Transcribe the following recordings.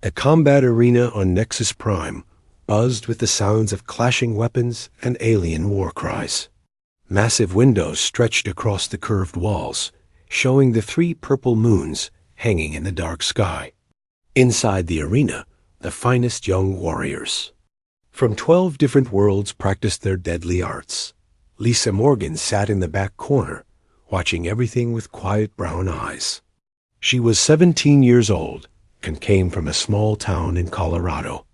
The combat arena on Nexus Prime buzzed with the sounds of clashing weapons and alien war cries. Massive windows stretched across the curved walls, showing the 3 purple moons hanging in the dark sky. Inside the arena, the finest young warriors from 12 different worlds practiced their deadly arts. Lisa Morgan sat in the back corner, watching everything with quiet brown eyes. She was 17 years old and came from a small town in Colorado.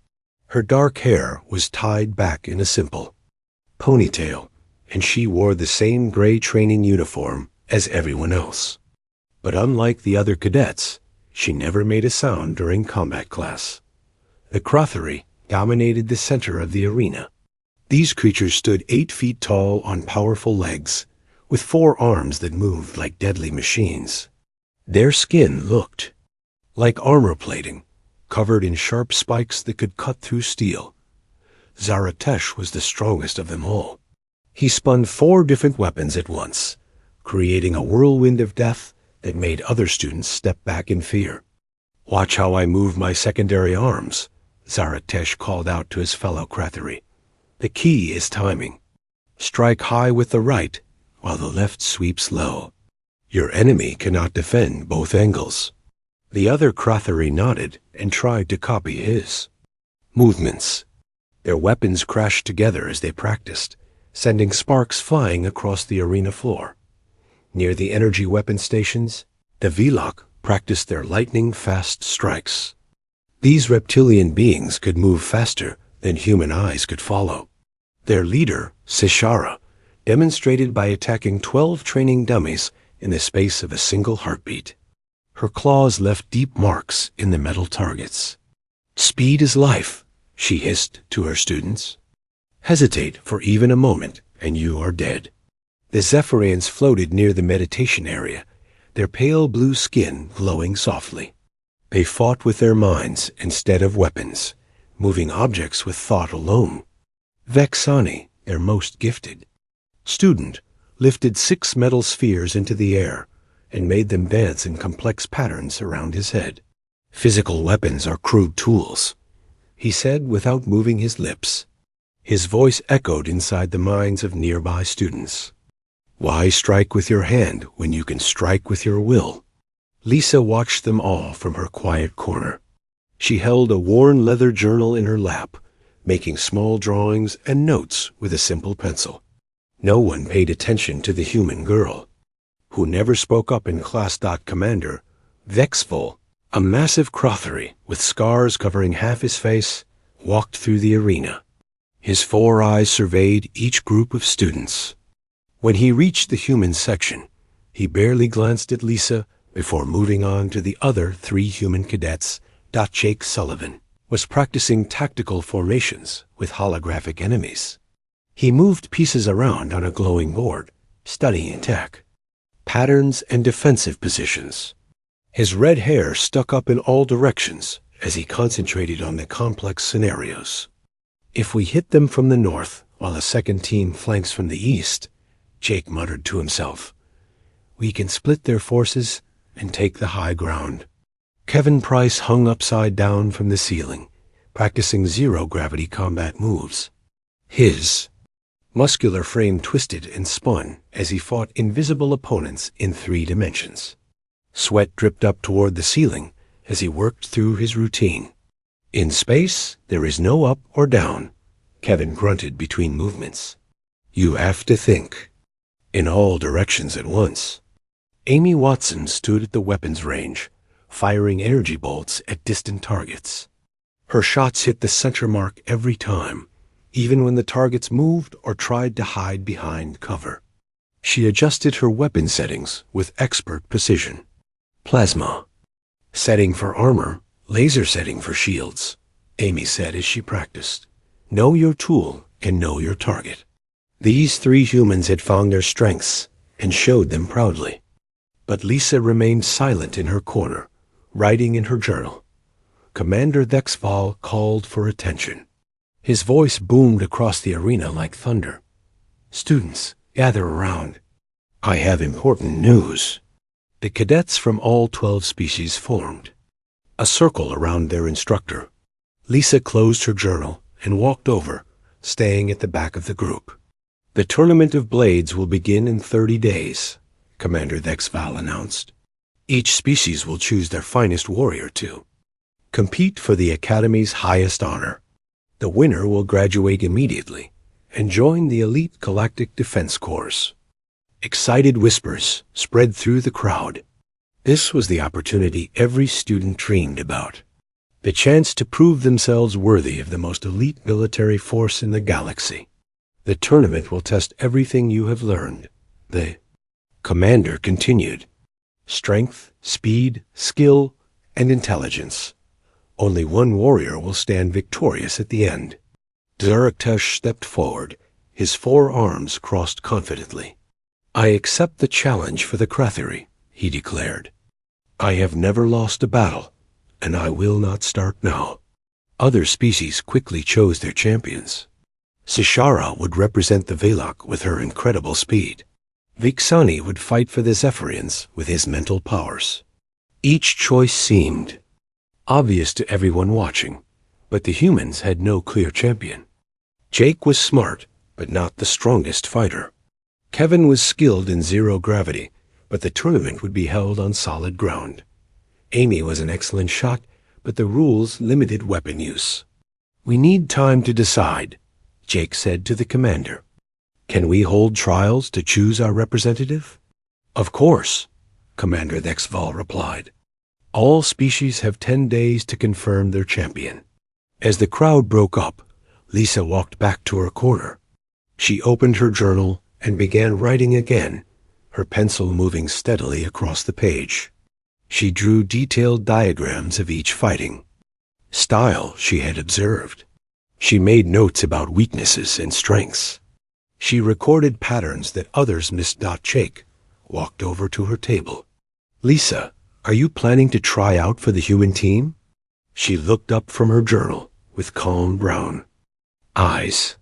Her dark hair was tied back in a simple ponytail, and she wore the same gray training uniform as everyone else. But unlike the other cadets, she never made a sound during combat class. The Crothery dominated the center of the arena. These creatures stood 8 feet tall on powerful legs, with 4 arms that moved like deadly machines. Their skin looked like armor plating, covered in sharp spikes that could cut through steel. Zaratesh was the strongest of them all. He spun 4 different weapons at once, creating a whirlwind of death that made other students step back in fear. "Watch how I move my secondary arms," Zaratesh called out to his fellow Crothery. "The key is timing. Strike high with the right, while the left sweeps low. Your enemy cannot defend both angles." The other Crothery nodded and tried to copy his movements. Their weapons crashed together as they practiced, sending sparks flying across the arena floor. Near the energy weapon stations, the Velok practiced their lightning-fast strikes. These reptilian beings could move faster than human eyes could follow. Their leader, Sishara, demonstrated by attacking 12 training dummies in the space of a single heartbeat. Her claws left deep marks in the metal targets. "Speed is life," she hissed to her students. "Hesitate for even a moment, and you are dead." The Zephyrians floated near the meditation area, their pale blue skin glowing softly. They fought with their minds instead of weapons, moving objects with thought alone. Vexani, their most gifted student, lifted 6 metal spheres into the air and made them dance in complex patterns around his head. "Physical weapons are crude tools," he said without moving his lips. His voice echoed inside the minds of nearby students. "Why strike with your hand when you can strike with your will?" Lisa watched them all from her quiet corner. She held a worn leather journal in her lap, making small drawings and notes with a simple pencil. No one paid attention to the human girl, who never spoke up in class. Commander Vexful, a massive Crothery with scars covering half his face, walked through the arena. His 4 eyes surveyed each group of students. When he reached the human section, he barely glanced at Lisa before moving on to the other 3 human cadets. Jake Sullivan was practicing tactical formations with holographic enemies. He moved pieces around on a glowing board, studying tech, patterns, and defensive positions. His red hair stuck up in all directions as he concentrated on the complex scenarios. "If we hit them from the north while a second team flanks from the east," Jake muttered to himself, "we can split their forces and take the high ground." Kevin Price hung upside down from the ceiling, practicing zero-gravity combat moves. His muscular frame twisted and spun as he fought invisible opponents in 3 dimensions. Sweat dripped up toward the ceiling as he worked through his routine. "In space, there is no up or down," Kevin grunted between movements. "You have to think in all directions at once." Amy Watson stood at the weapons range, firing energy bolts at distant targets. Her shots hit the center mark every time, even when the targets moved or tried to hide behind cover. She adjusted her weapon settings with expert precision. "Plasma setting for armor, laser setting for shields," Amy said as she practiced. "Know your tool and know your target." These 3 humans had found their strengths and showed them proudly. But Lisa remained silent in her corner, writing in her journal. Commander Vexfall called for attention. His voice boomed across the arena like thunder. "Students, gather around. I have important news." The cadets from all 12 species formed. a circle around their instructor. Lisa closed her journal and walked over, staying at the back of the group. "The Tournament of Blades will begin in 30 days, Commander Thexval announced. Each species will choose their finest warrior to compete for the Academy's highest honor. The winner will graduate immediately and join the elite Galactic Defense Corps." Excited whispers spread through the crowd. This was the opportunity every student dreamed about. The chance to prove themselves worthy of the most elite military force in the galaxy. "The tournament will test everything you have learned," the commander continued. "Strength, speed, skill, and intelligence. Only one warrior will stand victorious at the end." Zaraktesh stepped forward, his 4 arms crossed confidently. "I accept the challenge for the Krathiri," he declared. "I have never lost a battle, and I will not start now." Other species quickly chose their champions. Sishara would represent the Velok with her incredible speed. Vixani would fight for the Zephyrians with his mental powers. Each choice seemed obvious to everyone watching, but the humans had no clear champion. Jake was smart, but not the strongest fighter. Kevin was skilled in zero gravity, but the tournament would be held on solid ground. Amy was an excellent shot, but the rules limited weapon use. "We need time to decide," Jake said to the commander. "Can we hold trials to choose our representative?" "Of course," Commander Thexval replied. "All species have 10 days to confirm their champion." As the crowd broke up, Lisa walked back to her corner. She opened her journal and began writing again, her pencil moving steadily across the page. She drew detailed diagrams of each fighting style she had observed. She made notes about weaknesses and strengths. She recorded patterns that others missed. Jake walked over to her table. "Lisa, are you planning to try out for the human team?" She looked up from her journal with calm brown eyes.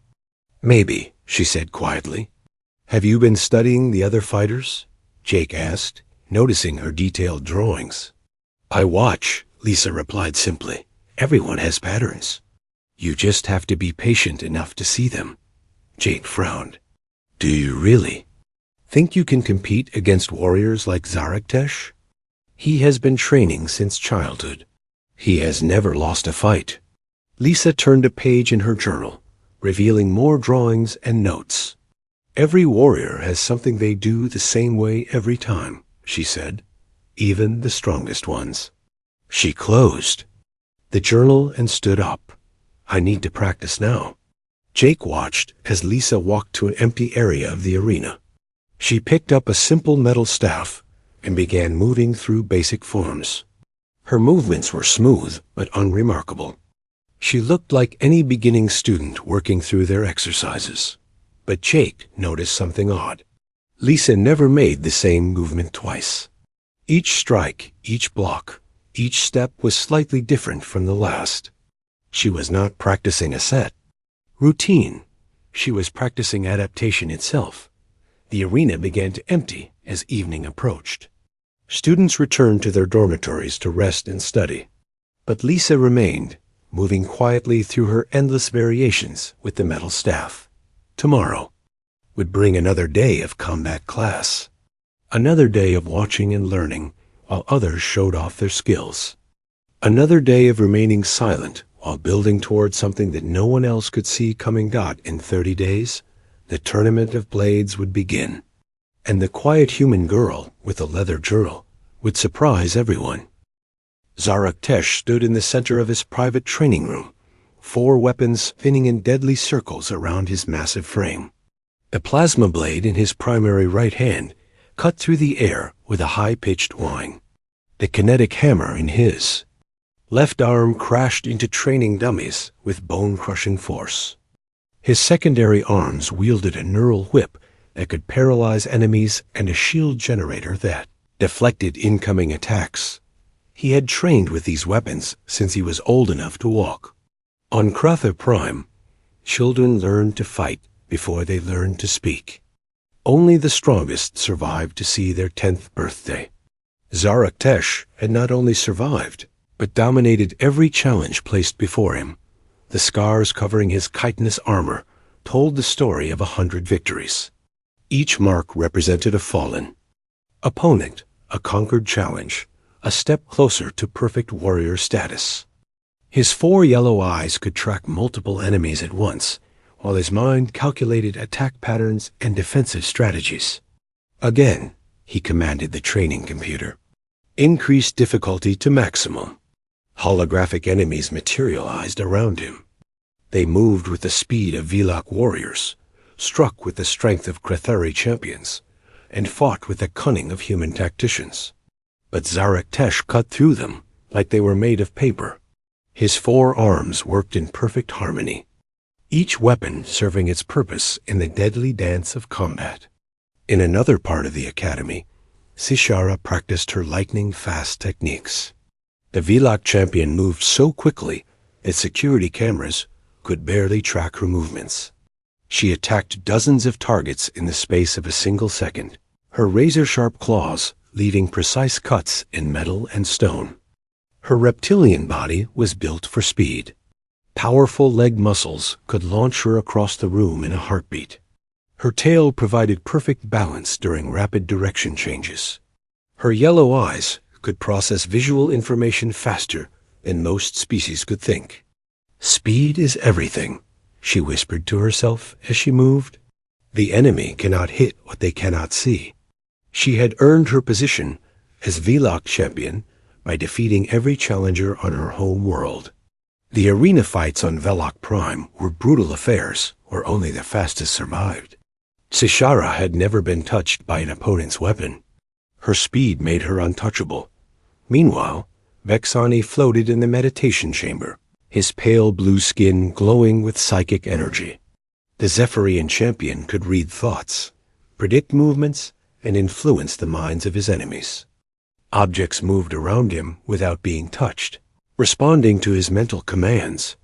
"Maybe," she said quietly. "Have you been studying the other fighters?" Jake asked, noticing her detailed drawings. "I watch," Lisa replied simply. "Everyone has patterns. You just have to be patient enough to see them." Jake frowned. "Do you really think you can compete against warriors like Zaraktesh? He has been training since childhood. He has never lost a fight." Lisa turned a page in her journal, revealing more drawings and notes. "Every warrior has something they do the same way every time," she said, "even the strongest ones." She closed the journal and stood up. "I need to practice now." Jake watched as Lisa walked to an empty area of the arena. She picked up a simple metal staff and began moving through basic forms. Her movements were smooth but unremarkable. She looked like any beginning student working through their exercises. But Jake noticed something odd. Lisa never made the same movement twice. Each strike, each block, each step was slightly different from the last. She was not practicing a set routine. She was practicing adaptation itself. The arena began to empty as evening approached. Students returned to their dormitories to rest and study. But Lisa remained, moving quietly through her endless variations with the metal staff. Tomorrow would bring another day of combat class, another day of watching and learning while others showed off their skills, another day of remaining silent while building toward something that no one else could see coming. In 30 days, the Tournament of Blades would begin, and the quiet human girl with the leather journal would surprise everyone. Zaraktesh stood in the center of his private training room, 4 weapons spinning in deadly circles around his massive frame. The plasma blade in his primary right hand cut through the air with a high-pitched whine. The kinetic hammer in his left arm crashed into training dummies with bone-crushing force. His secondary arms wielded a neural whip that could paralyze enemies and a shield generator that deflected incoming attacks. He had trained with these weapons since he was old enough to walk. On Kratha Prime, children learned to fight before they learned to speak. Only the strongest survived to see their 10th birthday. Zaraktesh had not only survived, but dominated every challenge placed before him. The scars covering his chitinous armor told the story of 100 victories. Each mark represented a fallen opponent, a conquered challenge, a step closer to perfect warrior status. His 4 yellow eyes could track multiple enemies at once, while his mind calculated attack patterns and defensive strategies. Again, he commanded the training computer. Increase difficulty to maximum. Holographic enemies materialized around him. They moved with the speed of Velok warriors, struck with the strength of Kretheri champions, and fought with the cunning of human tacticians. But Zarek Tesh cut through them like they were made of paper. His 4 arms worked in perfect harmony, each weapon serving its purpose in the deadly dance of combat. In another part of the academy, Sishara practiced her lightning-fast techniques. The Velok champion moved so quickly that security cameras could barely track her movements. She attacked dozens of targets in the space of a single second, her razor-sharp claws leaving precise cuts in metal and stone. Her reptilian body was built for speed. Powerful leg muscles could launch her across the room in a heartbeat. Her tail provided perfect balance during rapid direction changes. Her yellow eyes could process visual information faster than most species could think. Speed is everything, she whispered to herself as she moved. The enemy cannot hit what they cannot see. She had earned her position as Velok champion by defeating every challenger on her home world. The arena fights on Velok Prime were brutal affairs where only the fastest survived. Sishara had never been touched by an opponent's weapon. Her speed made her untouchable. Meanwhile, Vexani floated in the meditation chamber, his pale blue skin glowing with psychic energy. The Zephyrian champion could read thoughts, predict movements, and influence the minds of his enemies. Objects moved around him without being touched, responding to his mental commands.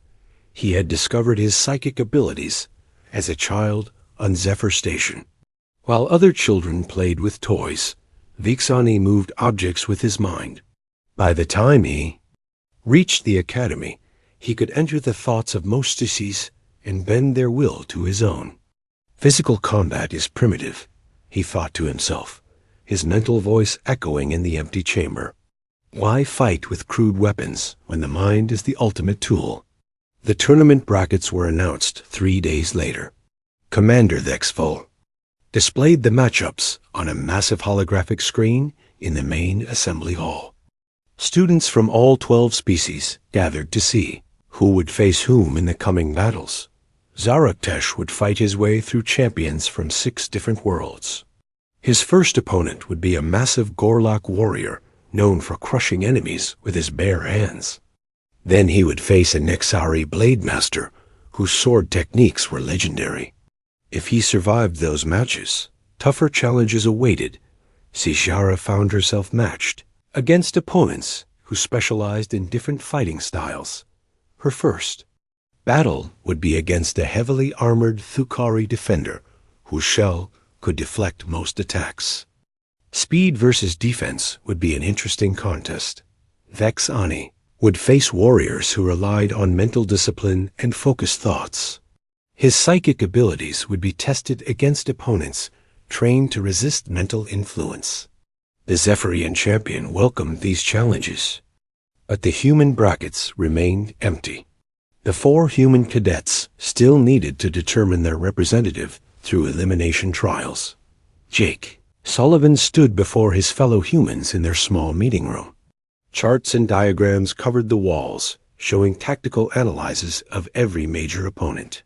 He had discovered his psychic abilities as a child on Zephyr Station. While other children played with toys, Vexani moved objects with his mind. By the time he reached the academy, he could enter the thoughts of most species and bend their will to his own. Physical combat is primitive, he thought to himself, his mental voice echoing in the empty chamber. Why fight with crude weapons when the mind is the ultimate tool? The tournament brackets were announced 3 days later. Commander Vexfol displayed the matchups on a massive holographic screen in the main assembly hall. Students from all 12 species gathered to see who would face whom in the coming battles. Zaraktesh would fight his way through champions from 6 different worlds. His first opponent would be a massive Gorlok warrior known for crushing enemies with his bare hands. Then he would face a Nexari blade master whose sword techniques were legendary. If he survived those matches, tougher challenges awaited. Sishara found herself matched against opponents who specialized in different fighting styles. Her first battle would be against a heavily armored Thukari defender whose shell could deflect most attacks. Speed versus defense would be an interesting contest. Vexani would face warriors who relied on mental discipline and focused thoughts. His psychic abilities would be tested against opponents trained to resist mental influence. The Zephyrian champion welcomed these challenges, but the human brackets remained empty. The 4 human cadets still needed to determine their representative through elimination trials. Jake Sullivan stood before his fellow humans in their small meeting room. Charts and diagrams covered the walls, showing tactical analyses of every major opponent.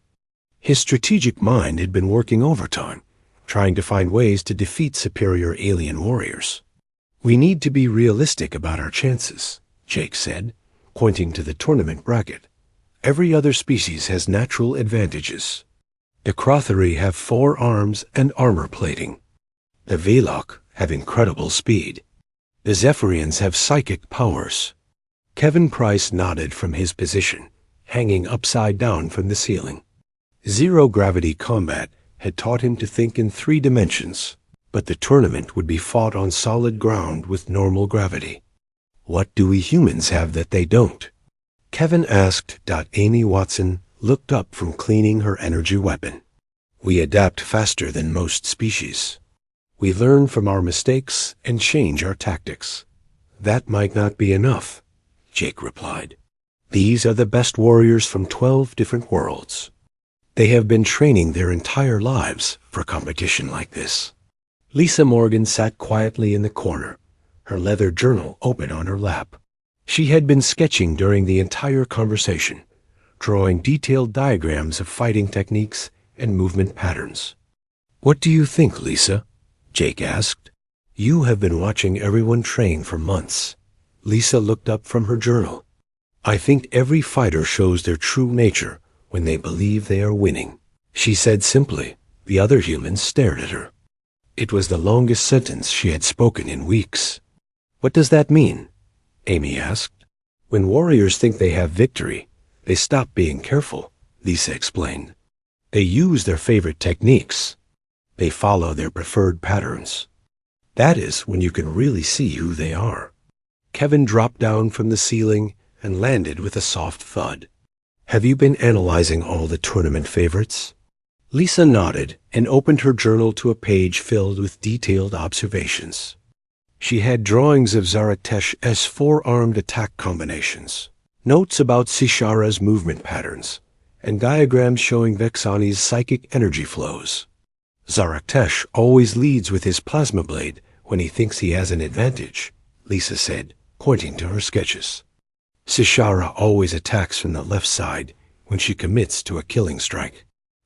His strategic mind had been working overtime, trying to find ways to defeat superior alien warriors. "We need to be realistic about our chances," Jake said, pointing to the tournament bracket. "Every other species has natural advantages. The Krotheri have 4 arms and armor plating. The Velok have incredible speed. The Zephyrians have psychic powers." Kevin Price nodded from his position, hanging upside down from the ceiling. Zero-gravity combat had taught him to think in 3 dimensions, but the tournament would be fought on solid ground with normal gravity. What do we humans have that they don't? Kevin asked. Amy Watson looked up from cleaning her energy weapon. We adapt faster than most species. We learn from our mistakes and change our tactics. That might not be enough, Jake replied. These are the best warriors from 12 different worlds. They have been training their entire lives for competition like this. Lisa Morgan sat quietly in the corner, her leather journal open on her lap. She had been sketching during the entire conversation, drawing detailed diagrams of fighting techniques and movement patterns. What do you think, Lisa? Jake asked. You have been watching everyone train for months. Lisa looked up from her journal. I think every fighter shows their true nature when they believe they are winning, she said simply. The other humans stared at her. It was the longest sentence she had spoken in weeks. What does that mean? Amy asked. When warriors think they have victory, they stop being careful, Lisa explained. They use their favorite techniques. They follow their preferred patterns. That is when you can really see who they are. Kevin dropped down from the ceiling and landed with a soft thud. Have you been analyzing all the tournament favorites? Lisa nodded and opened her journal to a page filled with detailed observations. She had drawings of Zaratesh's four-armed attack combinations, notes about Sishara's movement patterns, and diagrams showing Vexani's psychic energy flows. Zaratesh always leads with his plasma blade when he thinks he has an advantage, Lisa said, pointing to her sketches. Sishara always attacks from the left side when she commits to a killing strike.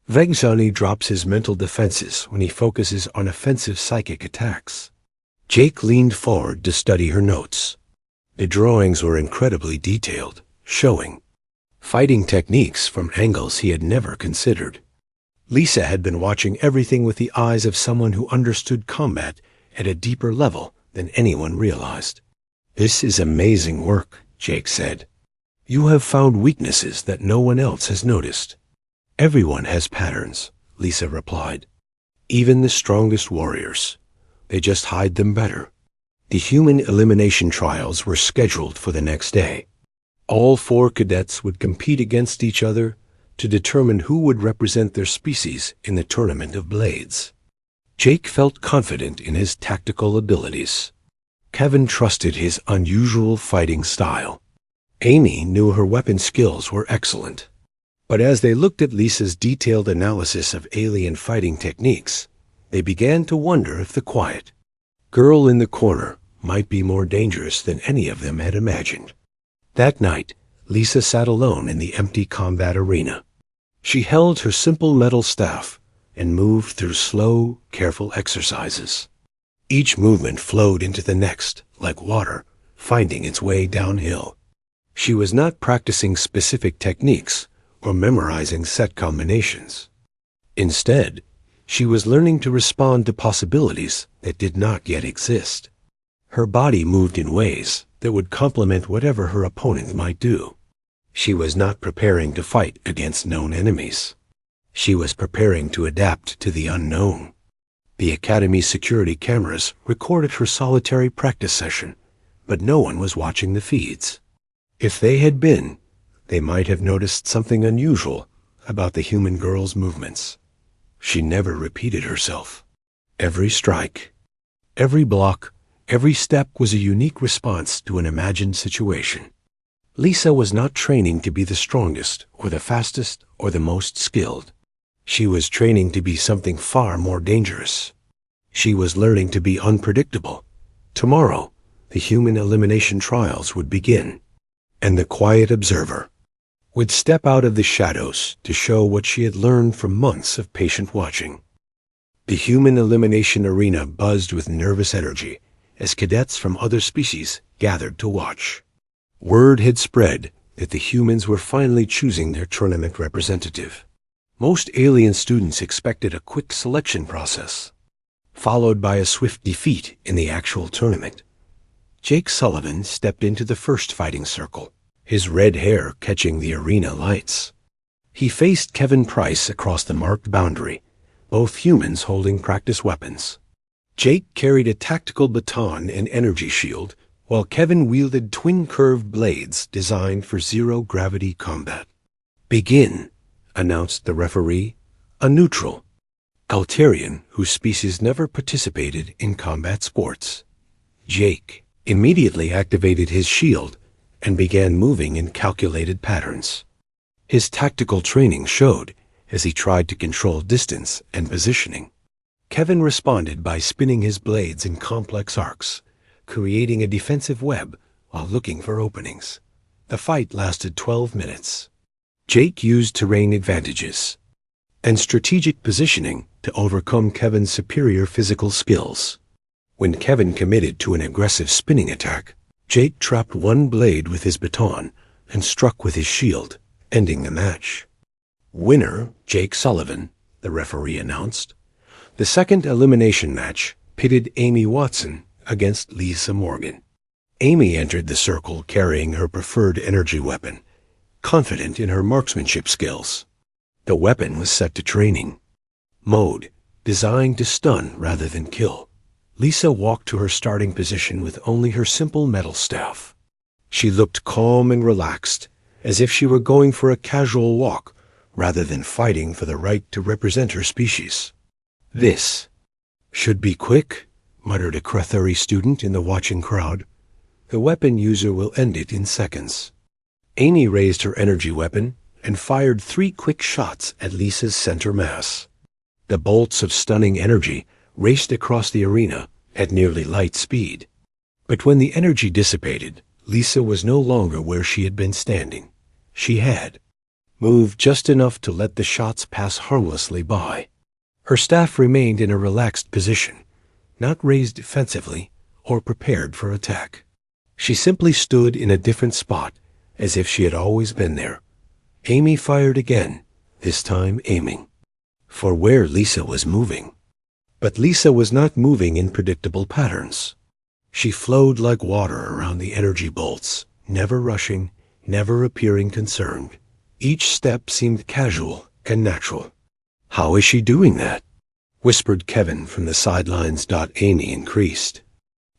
Vexani drops his mental defenses when he focuses on offensive psychic attacks. Jake leaned forward to study her notes. The drawings were incredibly detailed, showing fighting techniques from angles he had never considered. Lisa had been watching everything with the eyes of someone who understood combat at a deeper level than anyone realized. This is amazing work, Jake said. You have found weaknesses that no one else has noticed. Everyone has patterns, Lisa replied. Even the strongest warriors. They just hide them better. The human elimination trials were scheduled for the next day. All 4 cadets would compete against each other to determine who would represent their species in the Tournament of Blades. Jake felt confident in his tactical abilities. Kevin trusted his unusual fighting style. Amy knew her weapon skills were excellent. But as they looked at Lisa's detailed analysis of alien fighting techniques, they began to wonder if the quiet girl in the corner might be more dangerous than any of them had imagined. That night, Lisa sat alone in the empty combat arena. She held her simple metal staff and moved through slow, careful exercises. Each movement flowed into the next, like water, finding its way downhill. She was not practicing specific techniques or memorizing set combinations. Instead, she was learning to respond to possibilities that did not yet exist. Her body moved in ways that would complement whatever her opponent might do. She was not preparing to fight against known enemies. She was preparing to adapt to the unknown. The Academy's security cameras recorded her solitary practice session, but no one was watching the feeds. If they had been, they might have noticed something unusual about the human girl's movements. She never repeated herself. Every strike, every block, every step was a unique response to an imagined situation. Lisa was not training to be the strongest or the fastest or the most skilled. She was training to be something far more dangerous. She was learning to be unpredictable. Tomorrow, the human elimination trials would begin, and the quiet observer would step out of the shadows to show what she had learned from months of patient watching. The human elimination arena buzzed with nervous energy as cadets from other species gathered to watch. Word had spread that the humans were finally choosing their tournament representative. Most alien students expected a quick selection process, followed by a swift defeat in the actual tournament. Jake Sullivan stepped into the first fighting circle, his red hair catching the arena lights. He faced Kevin Price across the marked boundary, both humans holding practice weapons. Jake carried a tactical baton and energy shield, while Kevin wielded twin curved blades designed for zero-gravity combat. "Begin," announced the referee, a neutral, Altarian whose species never participated in combat sports. Jake immediately activated his shield and began moving in calculated patterns. His tactical training showed as he tried to control distance and positioning. Kevin responded by spinning his blades in complex arcs, creating a defensive web while looking for openings. The fight lasted 12 minutes. Jake used terrain advantages and strategic positioning to overcome Kevin's superior physical skills. When Kevin committed to an aggressive spinning attack, Jake trapped one blade with his baton and struck with his shield, ending the match. "Winner, Jake Sullivan," the referee announced. The second elimination match pitted Amy Watson against Lisa Morgan. Amy entered the circle carrying her preferred energy weapon, confident in her marksmanship skills. The weapon was set to training mode, designed to stun rather than kill. Lisa walked to her starting position with only her simple metal staff. She looked calm and relaxed, as if she were going for a casual walk rather than fighting for the right to represent her species. "This should be quick," muttered a Krathuri student in the watching crowd. "The weapon user will end it in seconds." Amy raised her energy weapon and fired 3 quick shots at Lisa's center mass. The bolts of stunning energy raced across the arena at nearly light speed. But when the energy dissipated, Lisa was no longer where she had been standing. She had moved just enough to let the shots pass harmlessly by. Her staff remained in a relaxed position, not raised defensively or prepared for attack. She simply stood in a different spot, as if she had always been there. Amy fired again, this time aiming for where Lisa was moving. But Lisa was not moving in predictable patterns. She flowed like water around the energy bolts, never rushing, never appearing concerned. Each step seemed casual and natural. "How is she doing that?" whispered Kevin from the sidelines. Amy increased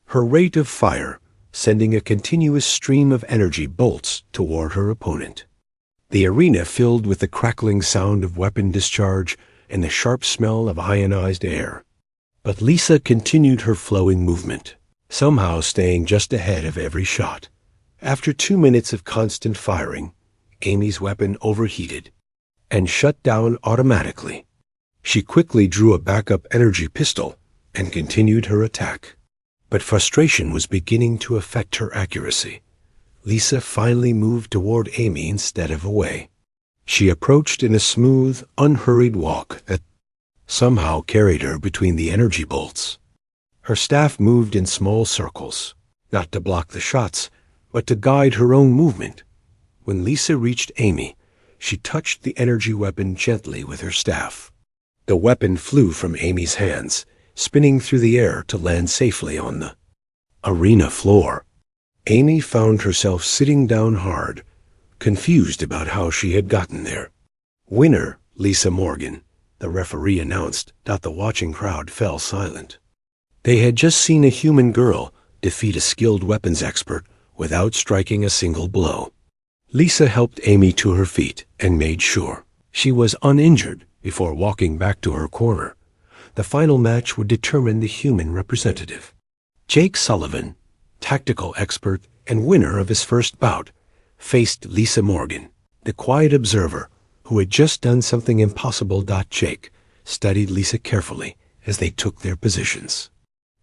her rate of fire, sending a continuous stream of energy bolts toward her opponent. The arena filled with the crackling sound of weapon discharge and the sharp smell of ionized air. But Lisa continued her flowing movement, somehow staying just ahead of every shot. After 2 minutes of constant firing, Amy's weapon overheated and shut down automatically. She quickly drew a backup energy pistol and continued her attack. But frustration was beginning to affect her accuracy. Lisa finally moved toward Amy instead of away. She approached in a smooth, unhurried walk that somehow carried her between the energy bolts. Her staff moved in small circles, not to block the shots, but to guide her own movement. When Lisa reached Amy, she touched the energy weapon gently with her staff. The weapon flew from Amy's hands, spinning through the air to land safely on the arena floor. Amy found herself sitting down hard, confused about how she had gotten there. "Winner, Lisa Morgan," the referee announced. The watching crowd fell silent. They had just seen a human girl defeat a skilled weapons expert without striking a single blow. Lisa helped Amy to her feet and made sure she was uninjured before walking back to her corner. The final match would determine the human representative. Jake Sullivan, tactical expert and winner of his first bout, faced Lisa Morgan, the quiet observer who had just done something impossible. Jake studied Lisa carefully as they took their positions.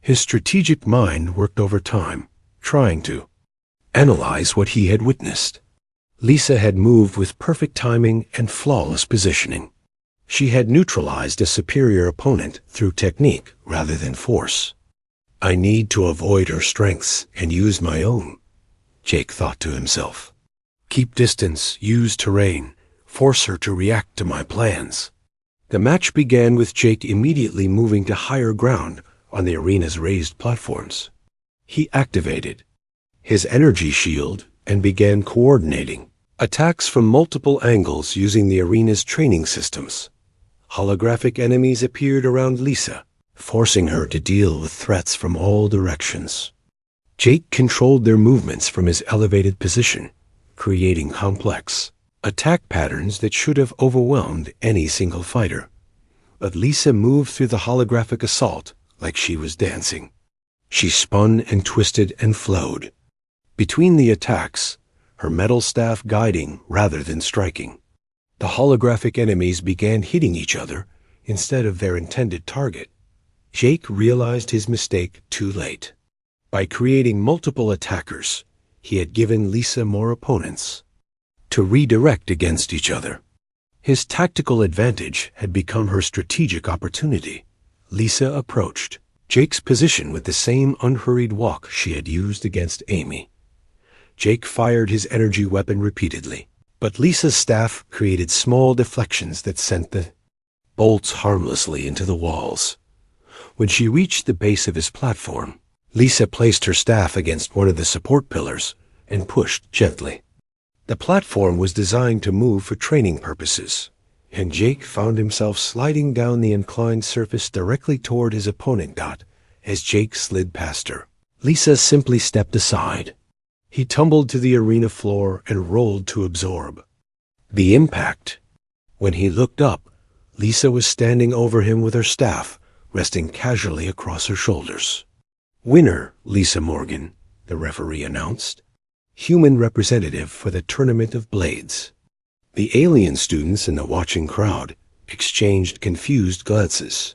His strategic mind worked overtime, trying to analyze what he had witnessed. Lisa had moved with perfect timing and flawless positioning. She had neutralized a superior opponent through technique rather than force. "I need to avoid her strengths and use my own," Jake thought to himself. "Keep distance, use terrain, force her to react to my plans." The match began with Jake immediately moving to higher ground on the arena's raised platforms. He activated his energy shield and began coordinating attacks from multiple angles using the arena's training systems. Holographic enemies appeared around Lisa, forcing her to deal with threats from all directions. Jake controlled their movements from his elevated position, creating complex attack patterns that should have overwhelmed any single fighter. But Lisa moved through the holographic assault like she was dancing. She spun and twisted and flowed. Between the attacks, her metal staff guiding rather than striking. The holographic enemies began hitting each other instead of their intended target. Jake realized his mistake too late. By creating multiple attackers, he had given Lisa more opponents to redirect against each other. His tactical advantage had become her strategic opportunity. Lisa approached Jake's position with the same unhurried walk she had used against Amy. Jake fired his energy weapon repeatedly, but Lisa's staff created small deflections that sent the bolts harmlessly into the walls. When she reached the base of his platform, Lisa placed her staff against one of the support pillars and pushed gently. The platform was designed to move for training purposes, and Jake found himself sliding down the inclined surface directly toward his opponent. As Jake slid past her, Lisa simply stepped aside. He tumbled to the arena floor and rolled to absorb the impact. When he looked up, Lisa was standing over him with her staff resting casually across her shoulders. "Winner, Lisa Morgan," the referee announced. "Human representative for the Tournament of Blades." The alien students in the watching crowd exchanged confused glances.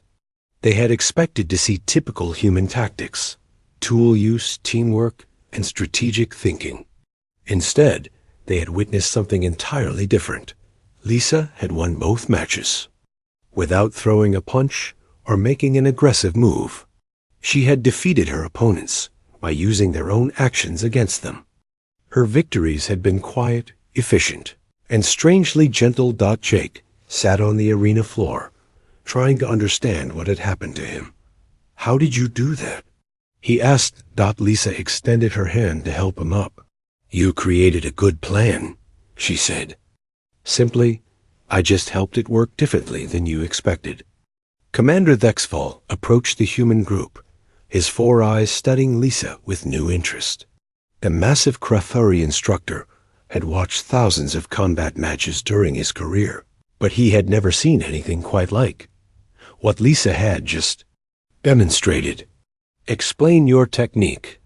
They had expected to see typical human tactics, tool use, teamwork, and strategic thinking. Instead, they had witnessed something entirely different. Lisa had won both matches, without throwing a punch or making an aggressive move. She had defeated her opponents by using their own actions against them. Her victories had been quiet, efficient, and strangely gentle. Jake sat on the arena floor, trying to understand what had happened to him. "How did you do that?" he asked. Lisa extended her hand to help him up. "You created a good plan," she said. "Simply, I just helped it work differently than you expected." Commander Thexfall approached the human group, his 4 eyes studying Lisa with new interest. The massive Krathuri instructor had watched thousands of combat matches during his career, but he had never seen anything quite like what Lisa had just demonstrated. "Explain your technique,"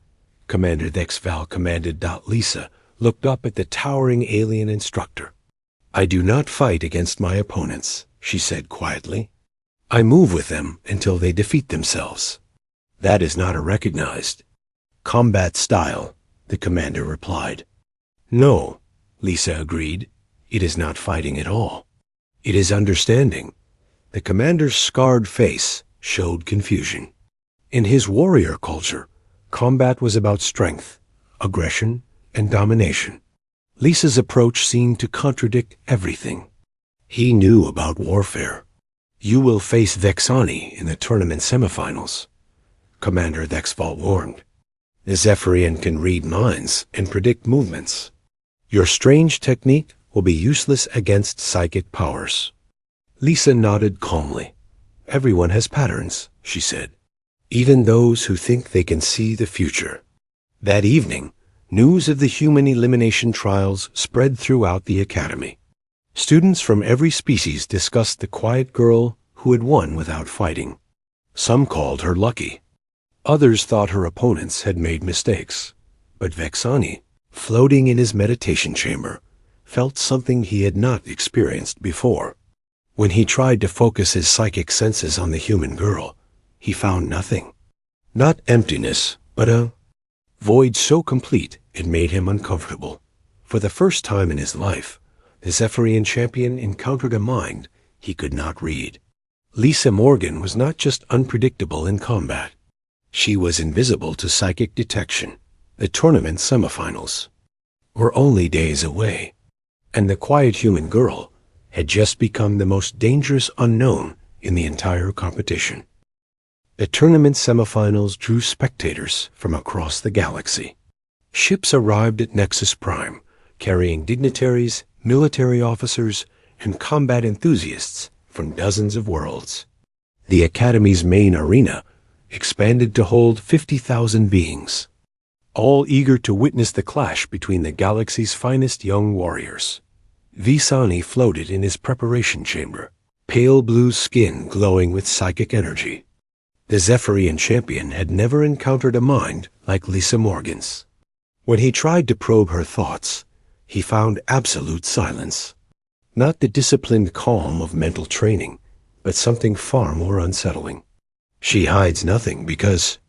Commander Thexfall commanded. Lisa looked up at the towering alien instructor. "I do not fight against my opponents," she said quietly. "I move with them until they defeat themselves. That is not a recognized combat style," the commander replied. "No," Lisa agreed. "It is not fighting at all. It is understanding." The commander's scarred face showed confusion. In his warrior culture, combat was about strength, aggression, and domination. Lisa's approach seemed to contradict everything he knew about warfare. "You will face Vexani in the tournament semifinals," Commander Thexfall warned. "The Zephyrian can read minds and predict movements. Your strange technique will be useless against psychic powers." Lisa nodded calmly. "Everyone has patterns," she said. "Even those who think they can see the future." That evening, news of the human elimination trials spread throughout the academy. Students from every species discussed the quiet girl who had won without fighting. Some called her lucky. Others thought her opponents had made mistakes. But Vexani, floating in his meditation chamber, felt something he had not experienced before. When he tried to focus his psychic senses on the human girl, he found nothing. Not emptiness, but a void so complete it made him uncomfortable. For the first time in his life, the Zephyrian champion encountered a mind he could not read. Lisa Morgan was not just unpredictable in combat. She was invisible to psychic detection. The tournament semifinals were only days away, and the quiet human girl had just become the most dangerous unknown in the entire competition. The tournament semifinals drew spectators from across the galaxy. Ships arrived at Nexus Prime, carrying dignitaries, military officers, and combat enthusiasts from dozens of worlds. The Academy's main arena expanded to hold 50,000 beings. all eager to witness the clash between the galaxy's finest young warriors. Visani floated in his preparation chamber, pale blue skin glowing with psychic energy. The Zephyrian champion had never encountered a mind like Lisa Morgan's. When he tried to probe her thoughts, he found absolute silence. Not the disciplined calm of mental training, but something far more unsettling. She hides nothing because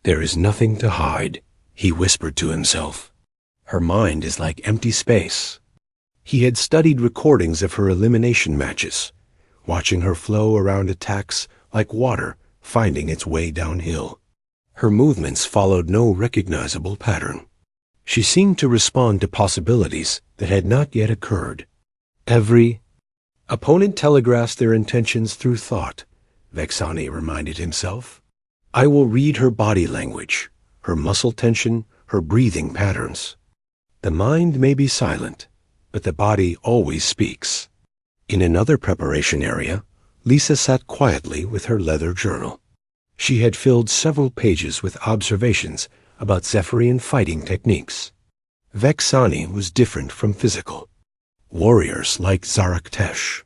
there is nothing to hide, he whispered to himself. Her mind is like empty space. He had studied recordings of her elimination matches, watching her flow around attacks like water finding its way downhill. Her movements followed no recognizable pattern. She seemed to respond to possibilities that had not yet occurred. Every opponent telegraphs their intentions through thought, Vexani reminded himself. I will read her body language, her muscle tension, her breathing patterns. The mind may be silent, but the body always speaks. In another preparation area, Lisa sat quietly with her leather journal. She had filled several pages with observations about Zephyrian fighting techniques. Vexani was different from physical. Warriors like Zaraktesh.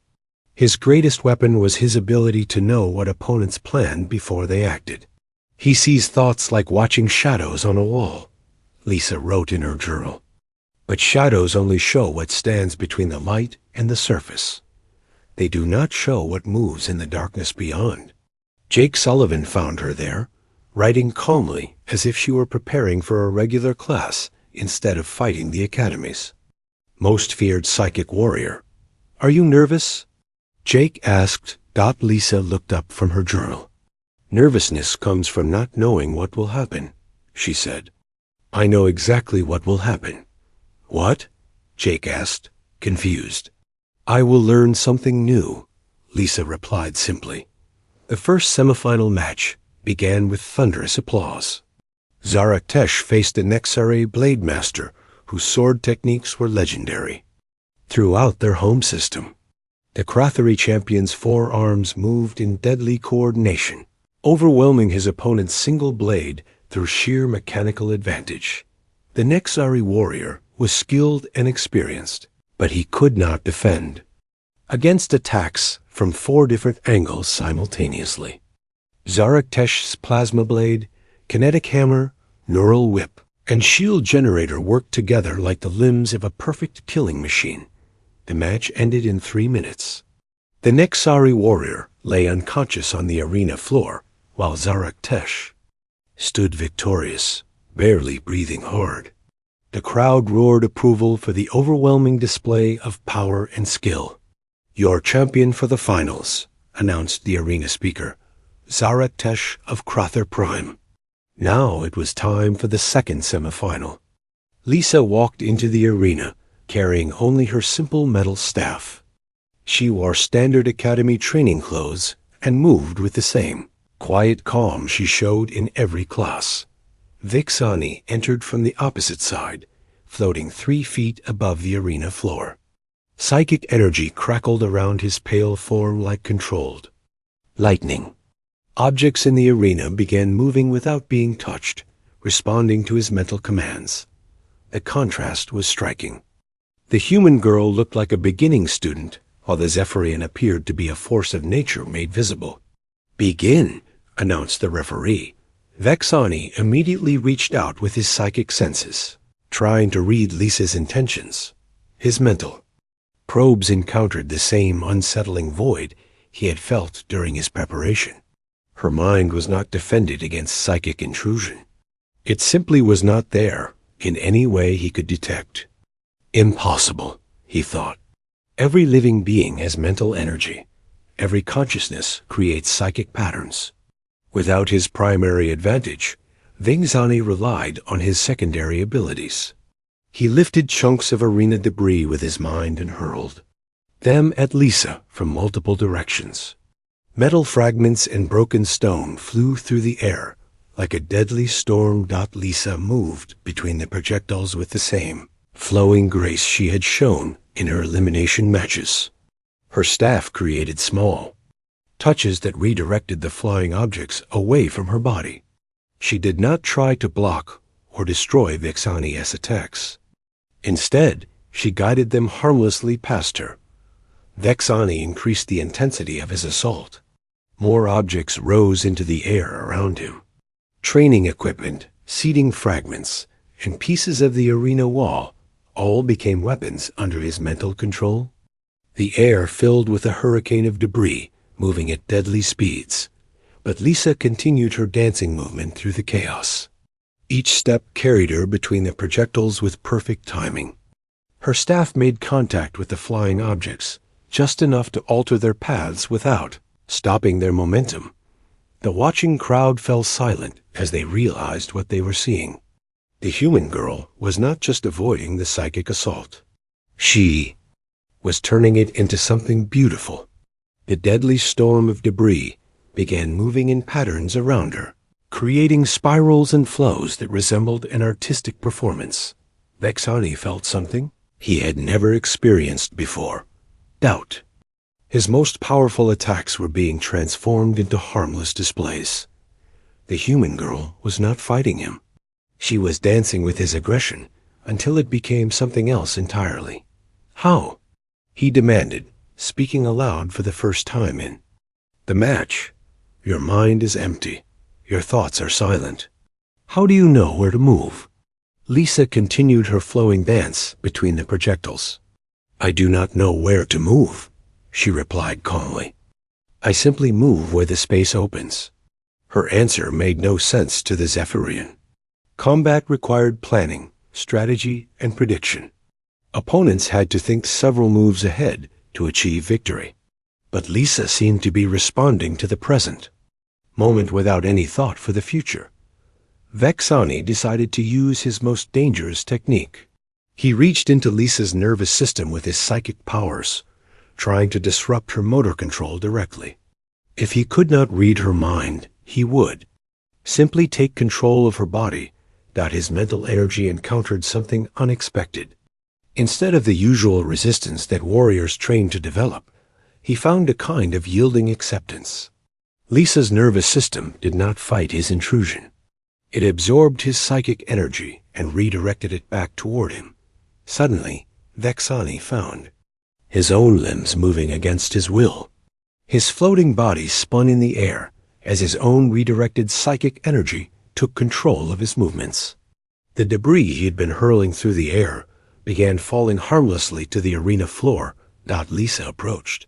His greatest weapon was his ability to know what opponents planned before they acted. He sees thoughts like watching shadows on a wall, Lisa wrote in her journal. But shadows only show what stands between the light and the surface. They do not show what moves in the darkness beyond. Jake Sullivan found her there, writing calmly as if she were preparing for a regular class instead of fighting the academies. Most feared psychic warrior. Are you nervous? Jake asked. Lisa looked up from her journal. Nervousness comes from not knowing what will happen, she said. I know exactly what will happen. What? Jake asked, confused. I will learn something new, Lisa replied simply. The first semifinal match began with thunderous applause. Zaraktesh faced a Nexari blade master whose sword techniques were legendary. Throughout their home system, the Krathari champion's forearms moved in deadly coordination, overwhelming his opponent's single blade through sheer mechanical advantage. The Nexari warrior was skilled and experienced, but he could not defend against attacks from 4 different angles simultaneously. Zaraktesh's plasma blade, kinetic hammer, neural whip, and shield generator worked together like the limbs of a perfect killing machine. The match ended in 3 minutes. The Nexari warrior lay unconscious on the arena floor, while Zaraktesh stood victorious, barely breathing hard. The crowd roared approval for the overwhelming display of power and skill. Your champion for the finals, announced the arena speaker, Zaraktesh of Krather Prime. Now it was time for the second semifinal. Lisa walked into the arena, carrying only her simple metal staff. She wore standard academy training clothes and moved with the same quiet calm she showed in every class. Vexani entered from the opposite side, floating 3 feet above the arena floor. Psychic energy crackled around his pale form like controlled lightning. Objects in the arena began moving without being touched, responding to his mental commands. The contrast was striking. The human girl looked like a beginning student, while the Zephyrian appeared to be a force of nature made visible. Begin, announced the referee. Vexani immediately reached out with his psychic senses, trying to read Lisa's intentions. His mental probes encountered the same unsettling void he had felt during his preparation. Her mind was not defended against psychic intrusion. It simply was not there in any way he could detect. Impossible, he thought. Every living being has mental energy. Every consciousness creates psychic patterns. Without his primary advantage, Vexani relied on his secondary abilities. He lifted chunks of arena debris with his mind and hurled them at Lisa from multiple directions. Metal fragments and broken stone flew through the air like a deadly storm. Lisa moved between the projectiles with the same flowing grace she had shown in her elimination matches. Her staff created small touches that redirected the flying objects away from her body. She did not try to block or destroy Vexani's attacks. Instead, she guided them harmlessly past her. Vexani increased the intensity of his assault. More objects rose into the air around him. Training equipment, seating fragments, and pieces of the arena wall all became weapons under his mental control. The air filled with a hurricane of debris, moving at deadly speeds. But Lisa continued her dancing movement through the chaos. Each step carried her between the projectiles with perfect timing. Her staff made contact with the flying objects, just enough to alter their paths without stopping their momentum. The watching crowd fell silent as they realized what they were seeing. The human girl was not just avoiding the psychic assault. She was turning it into something beautiful. The deadly storm of debris began moving in patterns around her, creating spirals and flows that resembled an artistic performance. Vexani felt something he had never experienced before: doubt. His most powerful attacks were being transformed into harmless displays. The human girl was not fighting him. She was dancing with his aggression until it became something else entirely. How? He demanded, speaking aloud for the first time in the match. Your mind is empty. Your thoughts are silent. How do you know where to move? Lisa continued her flowing dance between the projectiles. I do not know where to move, she replied calmly. I simply move where the space opens. Her answer made no sense to the Zephyrian. Combat required planning, strategy, and prediction. Opponents had to think several moves ahead to achieve victory. But Lisa seemed to be responding to the present moment without any thought for the future. Vexani decided to use his most dangerous technique. He reached into Lisa's nervous system with his psychic powers, trying to disrupt her motor control directly. If he could not read her mind, he would simply take control of her body. His mental energy encountered something unexpected. Instead of the usual resistance that warriors train to develop, he found a kind of yielding acceptance. Lisa's nervous system did not fight his intrusion. It absorbed his psychic energy and redirected it back toward him. Suddenly, Vexani found his own limbs moving against his will. His floating body spun in the air as his own redirected psychic energy took control of his movements. The debris he had been hurling through the air began falling harmlessly to the arena floor. Lisa approached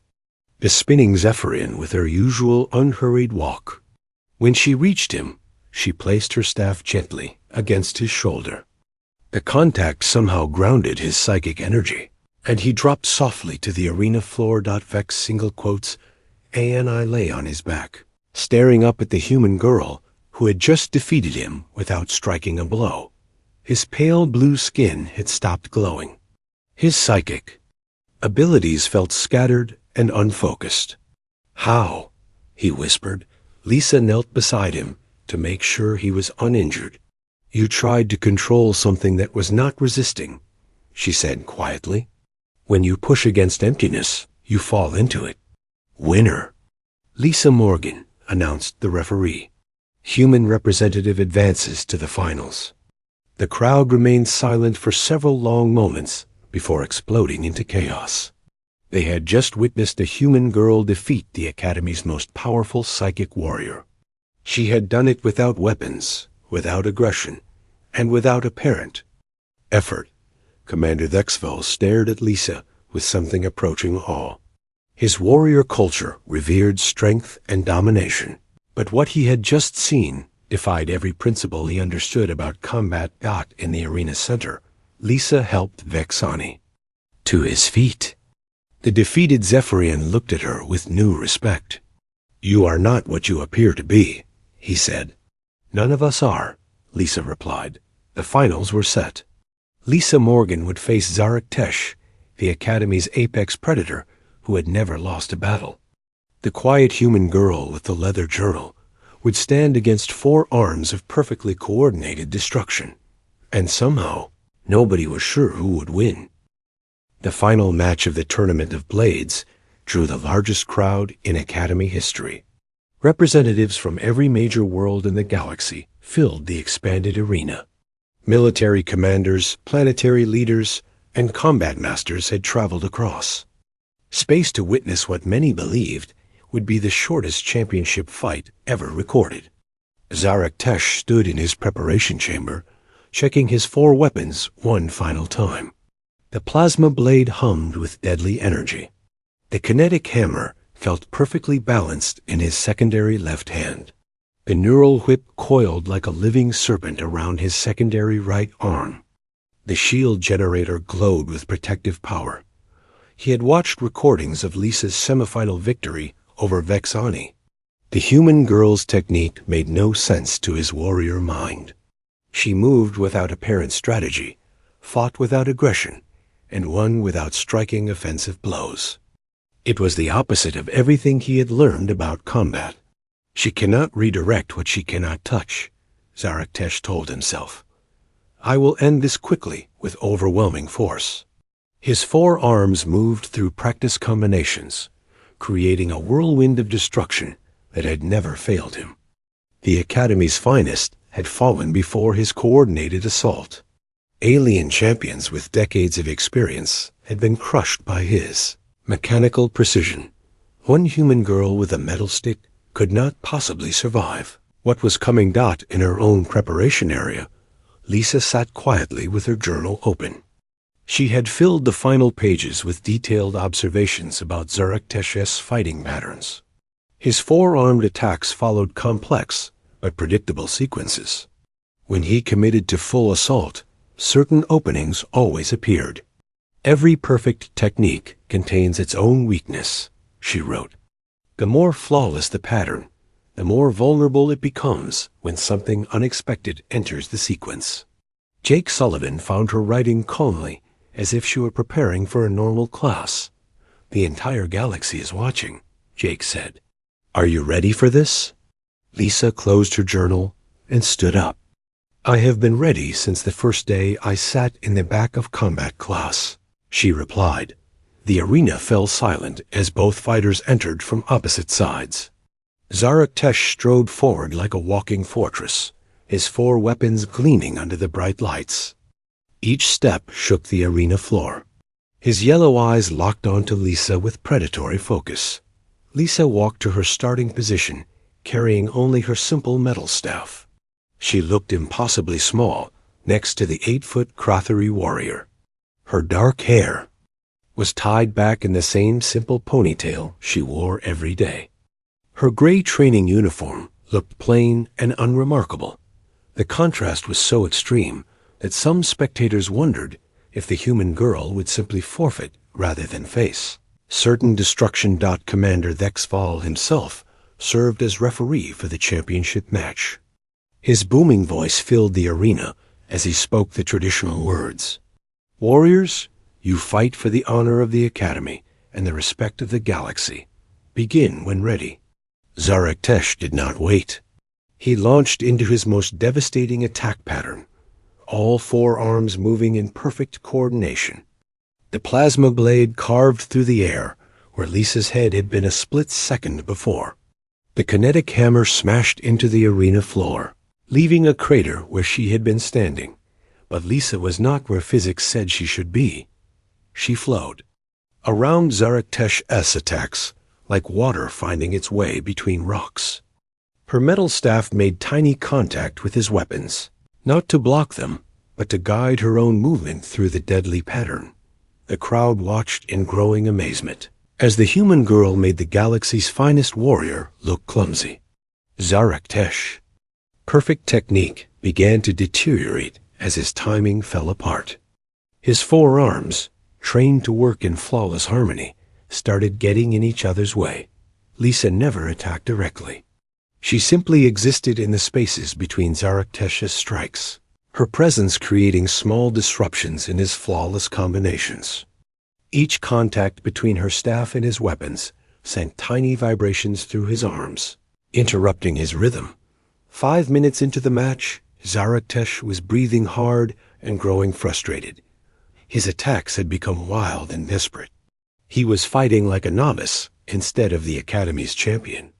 the spinning Zephyrian with her usual unhurried walk. When she reached him, she placed her staff gently against his shoulder. The contact somehow grounded his psychic energy, and he dropped softly to the arena floor. Vex single quotes, and I lay on his back, staring up at the human girl who had just defeated him without striking a blow. His pale blue skin had stopped glowing. His psychic abilities felt scattered and unfocused. How? He whispered. Lisa knelt beside him to make sure he was uninjured. You tried to control something that was not resisting, she said quietly. When you push against emptiness, you fall into it. Winner. Lisa Morgan, announced the referee. Human representative advances to the finals. The crowd remained silent for several long moments before exploding into chaos. They had just witnessed a human girl defeat the Academy's most powerful psychic warrior. She had done it without weapons, without aggression, and without apparent effort. Commander Vexvel stared at Lisa with something approaching awe. His warrior culture revered strength and domination, but what he had just seen defied every principle he understood about combat. In the arena center, Lisa helped Vexani to his feet. The defeated Zephyrian looked at her with new respect. You are not what you appear to be, he said. None of us are, Lisa replied. The finals were set. Lisa Morgan would face Zarek Tesh, the Academy's apex predator who had never lost a battle. The quiet human girl with the leather journal would stand against 4 arms of perfectly coordinated destruction. And somehow, nobody was sure who would win. The final match of the Tournament of Blades drew the largest crowd in Academy history. Representatives from every major world in the galaxy filled the expanded arena. Military commanders, planetary leaders, and combat masters had traveled across space to witness what many believed would be the shortest championship fight ever recorded. Zarek Tesh stood in his preparation chamber, checking his 4 weapons one final time. The plasma blade hummed with deadly energy. The kinetic hammer felt perfectly balanced in his secondary left hand. The neural whip coiled like a living serpent around his secondary right arm. The shield generator glowed with protective power. He had watched recordings of Lisa's semifinal victory over Vexani. The human girl's technique made no sense to his warrior mind. She moved without apparent strategy, fought without aggression, and won without striking offensive blows. It was the opposite of everything he had learned about combat. She cannot redirect what she cannot touch, Zarek Tesh told himself. I will end this quickly with overwhelming force. His 4 arms moved through practice combinations, creating a whirlwind of destruction that had never failed him. The Academy's finest had fallen before his coordinated assault. Alien champions with decades of experience had been crushed by his mechanical precision. One human girl with a metal stick could not possibly survive. What was coming? In her own preparation area, Lisa sat quietly with her journal open. She had filled the final pages with detailed observations about Zarek Tesh's fighting patterns. His 4-armed attacks followed complex but predictable sequences. When he committed to full assault, certain openings always appeared. Every perfect technique contains its own weakness, she wrote. The more flawless the pattern, the more vulnerable it becomes when something unexpected enters the sequence. Jake Sullivan found her writing calmly, as if she were preparing for a normal class. The entire galaxy is watching, Jake said. Are you ready for this? Lisa closed her journal and stood up. I have been ready since the first day I sat in the back of combat class, she replied. The arena fell silent as both fighters entered from opposite sides. Zarek Tesh strode forward like a walking fortress, his 4 weapons gleaming under the bright lights. Each step shook the arena floor. His yellow eyes locked onto Lisa with predatory focus. Lisa walked to her starting position, carrying only her simple metal staff. She looked impossibly small next to the 8-foot Crothery warrior. Her dark hair was tied back in the same simple ponytail she wore every day. Her gray training uniform looked plain and unremarkable. The contrast was so extreme that some spectators wondered if the human girl would simply forfeit rather than face. Certain Destruction. Commander Vexval himself served as referee for the championship match. His booming voice filled the arena as he spoke the traditional words. Warriors, you fight for the honor of the Academy and the respect of the galaxy. Begin when ready. Zarek Tesh did not wait. He launched into his most devastating attack pattern, all 4 arms moving in perfect coordination. The plasma blade carved through the air where Lisa's head had been a split second before. The kinetic hammer smashed into the arena floor, leaving a crater where she had been standing. But Lisa was not where physics said she should be. She flowed around Zarek Tesh's attacks, like water finding its way between rocks. Her metal staff made tiny contact with his weapons, not to block them, but to guide her own movement through the deadly pattern. The crowd watched in growing amazement as the human girl made the galaxy's finest warrior look clumsy. Zarek Tesh. Perfect technique began to deteriorate as his timing fell apart. His 4 arms, trained to work in flawless harmony, started getting in each other's way. Lisa never attacked directly. She simply existed in the spaces between Zarek Tesh's strikes, her presence creating small disruptions in his flawless combinations. Each contact between her staff and his weapons sent tiny vibrations through his arms, interrupting his rhythm. 5 minutes into the match, Zarek Tesh was breathing hard and growing frustrated. His attacks had become wild and desperate. He was fighting like a novice instead of the Academy's champion.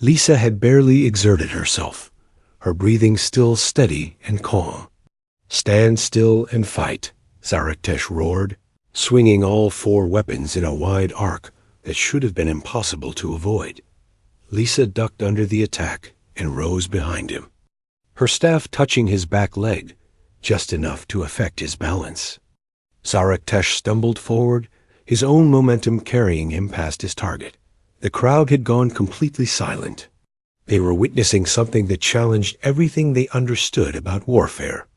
Lisa had barely exerted herself, her breathing still steady and calm. Stand still and fight, Zaraktesh roared, swinging all 4 weapons in a wide arc that should have been impossible to avoid. Lisa ducked under the attack and rose behind him, her staff touching his back leg, just enough to affect his balance. Zaraktesh stumbled forward, his own momentum carrying him past his target. The crowd had gone completely silent. They were witnessing something that challenged everything they understood about warfare.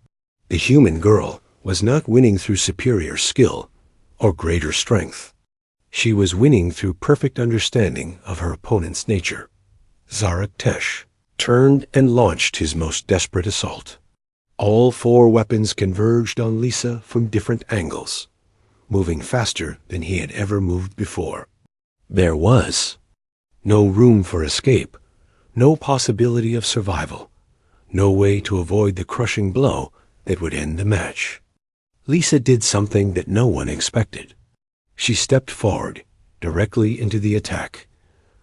The human girl was not winning through superior skill or greater strength. She was winning through perfect understanding of her opponent's nature. Zaraktesh turned and launched his most desperate assault. All 4 weapons converged on Lisa from different angles, moving faster than he had ever moved before. There was no room for escape, no possibility of survival, no way to avoid the crushing blow that would end the match. Lisa did something that no one expected. She stepped forward, directly into the attack.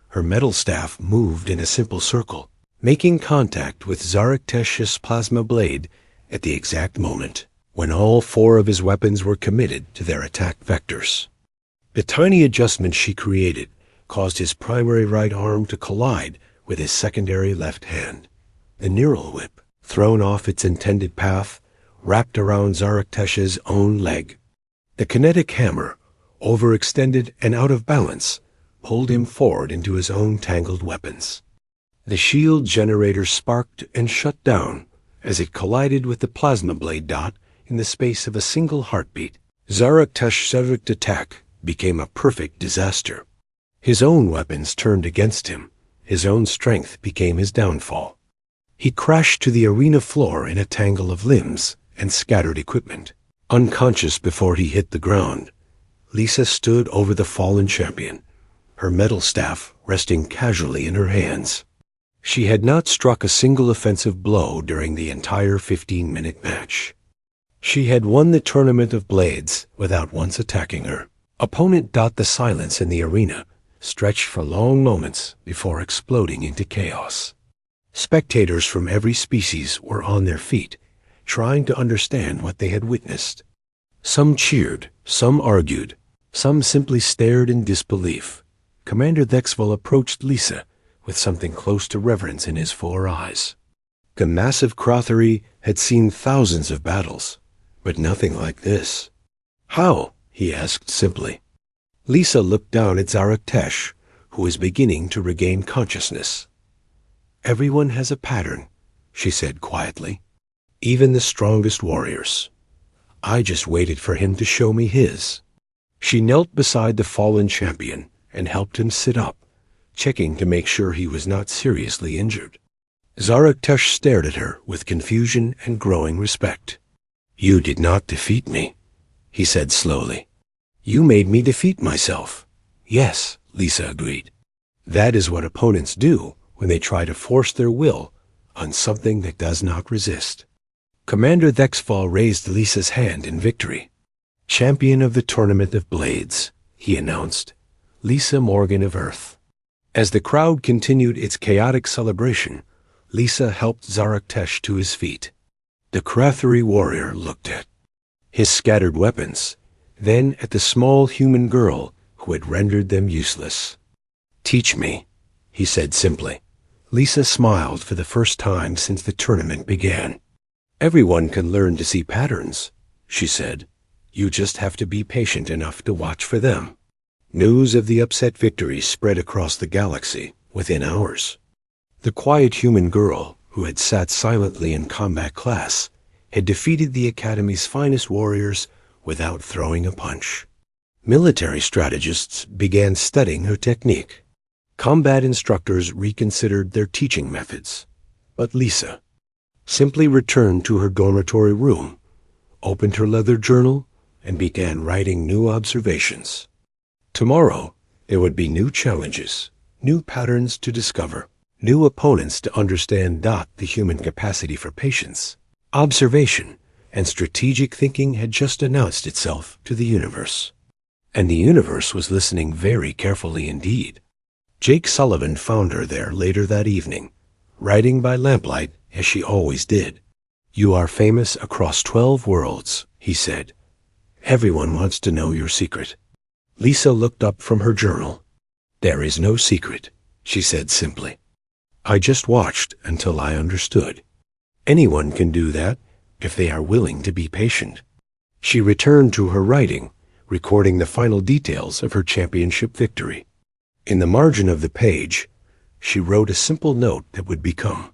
Her metal staff moved in a simple circle, making contact with Zaraktesh's plasma blade at the exact moment when all 4 of his weapons were committed to their attack vectors. The tiny adjustment she created caused his primary right arm to collide with his secondary left hand. The neural whip, thrown off its intended path, wrapped around Zaraktesh's own leg. The kinetic hammer, overextended and out of balance, pulled him forward into his own tangled weapons. The shield generator sparked and shut down as it collided with the plasma blade dot in the space of a single heartbeat. Zaraktesh's attack became a perfect disaster. His own weapons turned against him. His own strength became his downfall. He crashed to the arena floor in a tangle of limbs and scattered equipment. Unconscious before he hit the ground, Lisa stood over the fallen champion, her metal staff resting casually in her hands. She had not struck a single offensive blow during the entire 15-minute match. She had won the Tournament of Blades without once attacking her. Opponent. The silence in the arena stretched for long moments before exploding into chaos. Spectators from every species were on their feet, trying to understand what they had witnessed. Some cheered, some argued, some simply stared in disbelief. Commander Thexval approached Lisa with something close to reverence in his 4 eyes. The massive Crothery had seen thousands of battles, but nothing like this. How? He asked simply. Lisa looked down at Zaraktesh, who was beginning to regain consciousness. Everyone has a pattern, she said quietly. Even the strongest warriors. I just waited for him to show me his. She knelt beside the fallen champion and helped him sit up, checking to make sure he was not seriously injured. Zaraktesh stared at her with confusion and growing respect. You did not defeat me, he said slowly. You made me defeat myself. Yes, Lisa agreed. That is what opponents do when they try to force their will on something that does not resist. Commander Thexval raised Lisa's hand in victory. Champion of the Tournament of Blades, he announced. Lisa Morgan of Earth. As the crowd continued its chaotic celebration, Lisa helped Zaraktesh to his feet. The Crothery warrior looked at his scattered weapons, then at the small human girl who had rendered them useless. Teach me, he said simply. Lisa smiled for the first time since the tournament began. Everyone can learn to see patterns, she said. You just have to be patient enough to watch for them. News of the upset victory spread across the galaxy within hours. The quiet human girl, who had sat silently in combat class, had defeated the Academy's finest warriors without throwing a punch. Military strategists began studying her technique. Combat instructors reconsidered their teaching methods. But Lisa simply returned to her dormitory room, opened her leather journal, and began writing new observations. Tomorrow, there would be new challenges, new patterns to discover, new opponents to understand. The human capacity for patience, observation, and strategic thinking had just announced itself to the universe. And the universe was listening very carefully indeed. Jake Sullivan found her there later that evening, writing by lamplight as she always did. You are famous across 12 worlds, he said. Everyone wants to know your secret. Lisa looked up from her journal. There is no secret, she said simply. I just watched until I understood. Anyone can do that if they are willing to be patient. She returned to her writing, recording the final details of her championship victory. In the margin of the page, she wrote a simple note that would become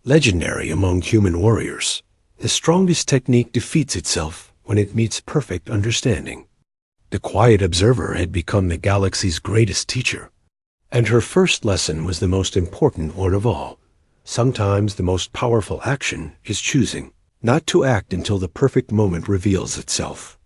legendary among human warriors. The strongest technique defeats itself when it meets perfect understanding. The quiet observer had become the galaxy's greatest teacher. And her first lesson was the most important one of all. Sometimes the most powerful action is choosing not to act until the perfect moment reveals itself.